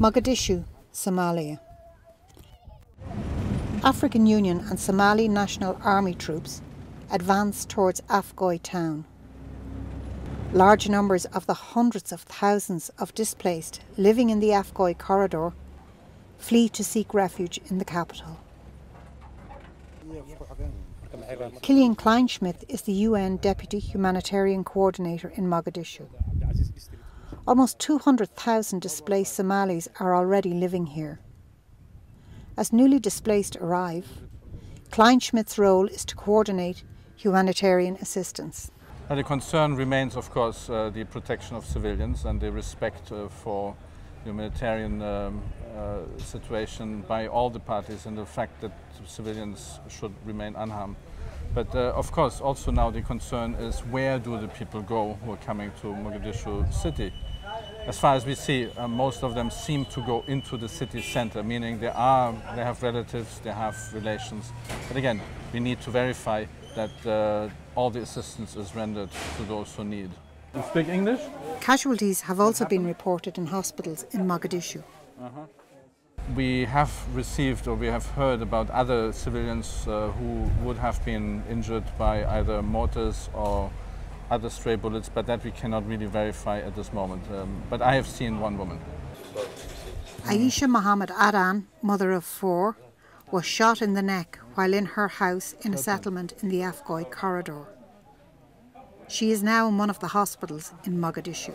Mogdishu, Somalia. African Union and Somali National Army troops advanced towards Afgooye town. Large numbers of the hundreds of thousands of displaced living in the Afgooye corridor flee to seek refuge in the capital. Killian Kleinschmidt is the UN Deputy Humanitarian Coordinator in Mogdishu. Almost 200,000 displaced Somalis are already living here. As newly displaced arrive, Kleinschmidt's role is to coordinate humanitarian assistance. The concern remains, of course, the protection of civilians and the respect for humanitarian situation by all the parties, and the fact that civilians should remain unharmed. But of course, also now the concern is, where do the people go who are coming to Mogdishu city? As far as we see, most of them seem to go into the city center, meaning they have relatives, they have relations. But again, we need to verify that all the assistance is rendered to those who need. You speak English? Casualties have also been reported in hospitals in Mogdishu. We have received, or we have heard about other civilians who would have been injured by either mortars or other stray bullets, but that we cannot really verify at this moment. But I have seen one woman. Aisha Mohammed Adan, mother of 4, was shot in the neck while in her house in a settlement in the Afgooye corridor. She is now in one of the hospitals in Mogdishu.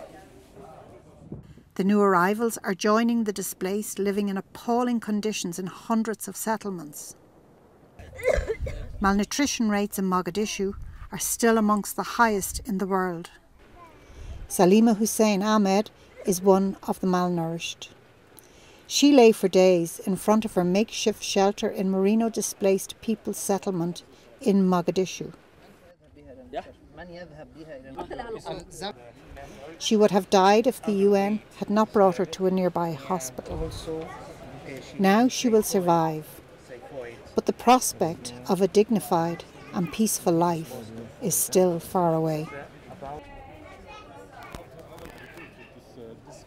The new arrivals are joining the displaced living in appalling conditions in hundreds of settlements. Malnutrition rates in Mogdishu are still amongst the highest in the world. Salima Hussein Ahmed is one of the malnourished. She lay for days in front of her makeshift shelter in Merino displaced people's settlement in Mogdishu. She would have died if the UN had not brought her to a nearby hospital. Now she will survive, but the prospect of a dignified and peaceful life is still far away.